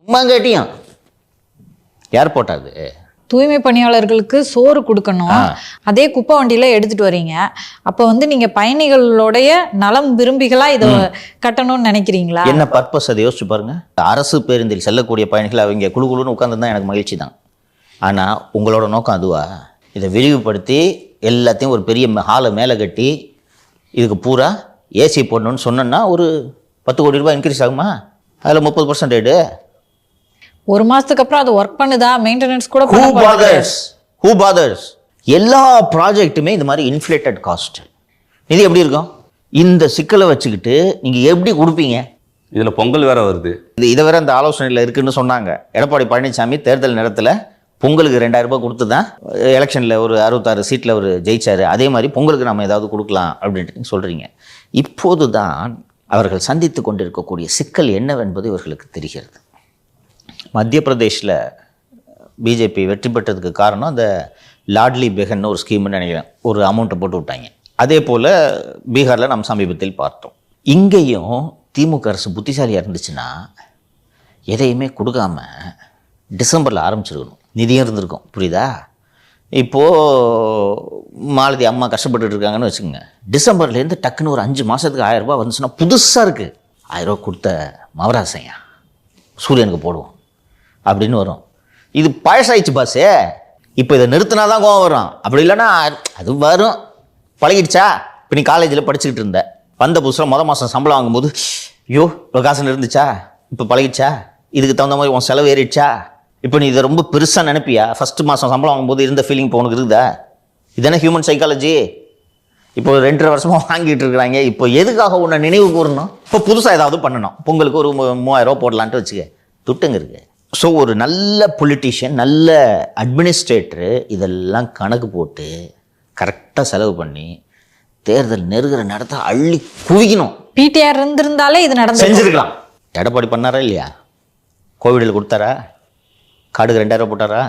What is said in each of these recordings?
கேட்டியும் யார் போட்டாது? தூய்மை பணியாளர்களுக்கு சோறு கொடுக்கணும், அதே குப்பை வண்டியில எடுத்துட்டு வரீங்க. அப்ப வந்து நீங்க பயணிகளோடைய நலம் விரும்பிகளா இதை கட்டணும்னு நினைக்கிறீங்களா? என்ன பர்பஸ் அதை யோசிச்சு பாருங்க. அரசு பேருந்தில் செல்லக்கூடிய பயணிகள் அவங்க குழு குழுன்னு உட்காந்துருந்தா எனக்கு மகிழ்ச்சி தான். ஆனால் உங்களோட நோக்கம் அதுவா? இதை விரிவுபடுத்தி எல்லாத்தையும் ஒரு பெரிய ஹாலை மேலே கட்டி இதுக்கு பூரா ஏசி போடணும்னு சொன்னோன்னா ஒரு 10 கோடி ரூபாய் இன்க்ரீஸ் ஆகுமா? அதில் 30% ஒரு மாசத்துக்கு அப்புறம் அது ஒர்க் பண்ணுதா? மெயின்டெனன்ஸ் கூட Who bothers? எல்லா ப்ராஜெக்ட்டுமே இந்த மாதிரி இன்ஃப்ளேட்டட் காஸ்ட். இது எப்படி இருக்கும்? இந்த சிக்கலை வச்சுக்கிட்டு நீங்கள் எப்படி கொடுப்பீங்க? இதில் பொங்கல் வேற வருது. இதை வேற அந்த ஆலோசனையில் இருக்குன்னு சொன்னாங்க. எடப்பாடி பழனிசாமி தேர்தல் நேரத்தில் பொங்கலுக்கு 2000 ரூபாய் கொடுத்து தான் எலெக்ஷனில் ஒரு 66 சீட்டில் ஒரு ஜெயிச்சார். அதே மாதிரி பொங்கலுக்கு நம்ம ஏதாவது கொடுக்கலாம் அப்படின்ட்டு சொல்கிறீங்க. இப்போது தான் அவர்கள் சந்தித்து கொண்டிருக்கக்கூடிய சிக்கல் என்னவென்பது இவர்களுக்கு தெரிகிறது. மத்திய பிரதேஷில் பிஜேபி வெற்றி பெற்றதுக்கு காரணம் அந்த லாட்லி பெஹன் ஒரு ஸ்கீம்னு நினைக்கிறேன், ஒரு அமௌண்ட்டை போட்டு விட்டாங்க. அதே போல் பீகாரில் நம்ம சமீபத்தில் பார்த்தோம். இங்கேயும் திமுக அரசு புத்திசாலியாக இருந்துச்சுன்னா எதையுமே கொடுக்காம டிசம்பரில் ஆரம்பிச்சிருக்கணும். நிதியும் இருந்திருக்கும், புரியுதா? இப்போது மாலதி அம்மா கஷ்டப்பட்டுட்டு இருக்காங்கன்னு வச்சுக்கோங்க. டிசம்பர்லேருந்து டக்குன்னு ஒரு 5 மாதத்துக்கு 1000 ரூபாய் வந்துச்சுன்னா புதுசாக இருக்குது. 1000 ரூபா கொடுத்த மவராசையா சூரியனுக்கு போடுவோம் அப்படின்னு வரும். இது பழசாயிடுச்சு பாஸு. இப்போ இதை நிறுத்தினா தான் கோவம் வரும். அப்படி இல்லைன்னா அது வரும். பழகிடுச்சா? இப்போ நீ காலேஜில் படிச்சுக்கிட்டு இருந்த, வந்த புதுசில் மாதம் சம்பளம் வாங்கும்போது ஐயோ இப்போ காசுன்னு இருந்துச்சா? இப்போ பழகிடுச்சா? இதுக்கு தகுந்த மாதிரி உன் செலவு ஏறிடுச்சா? இப்போ நீ இதை ரொம்ப பெருசாக நினைப்பியா? ஃபஸ்ட்டு மாதம் சம்பளம் வாங்கும்போது இருந்த ஃபீலிங் இப்போ உனக்கு இருக்குதா? இதுதானே ஹியூமன் சைக்காலஜி. இப்போ 2.5 வருஷமாக வாங்கிட்டு இருக்கிறாங்க. இப்போ எதுக்காக உன்னை நினைவு கூறணும்? இப்போ புதுசாக ஏதாவது பண்ணணும். பொங்கலுக்கு ஒரு 3000 ரூபா போடலான்ட்டு வச்சுக்க, துட்டுங்க இருக்குது. ஸோ ஒரு நல்ல பொலிட்டீஷியன், நல்ல அட்மினிஸ்ட்ரேட்டரு இதெல்லாம் கணக்கு போட்டு கரெக்டாக செலவு பண்ணி தேர்தல் நெருகிற நேரத்தை அள்ளி குவிக்கணும். பிடிஆர் இருந்திருந்தாலே இது செஞ்சுருக்கலாம். எடப்பாடி பண்ணாரா இல்லையா? கோவிடில் கொடுத்தாரா? கார்டுக்கு 2000 ரூபா போட்டாரா?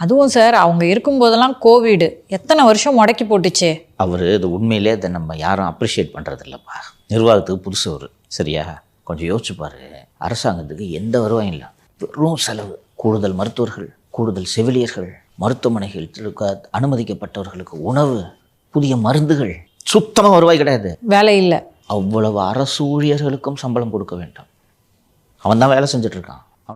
அதுவும் சார் அவங்க இருக்கும்போதெல்லாம் கோவிடு எத்தனை வருஷம் முடக்கி போட்டுச்சு. அவர் இது உண்மையிலே அதை நம்ம யாரும் அப்ரிஷியேட் பண்ணுறது இல்லைப்பா. நிர்வாகத்துக்கு புதுசு ஒரு சரியா கொஞ்சம் யோசிச்சு பாரு. அரசாங்கத்துக்கு எந்த வருவாயும் இல்லை, வெறும் செலவு. கூடுதல் மருத்துவர்கள், கூடுதல் செவிலியர்கள், மருத்துவமனைகள் அனுமதிக்கப்பட்டவர்களுக்கு உணவு, புதிய மருந்துகள், சுத்தமாக வருவாய் கிடையாது. வேலை இல்லை. அவ்வளவு அரசு ஊழியர்களுக்கும் சம்பளம் கொடுக்க வேண்டும். அவன் தான் வேலை செஞ்சுட்டு இருக்கான்.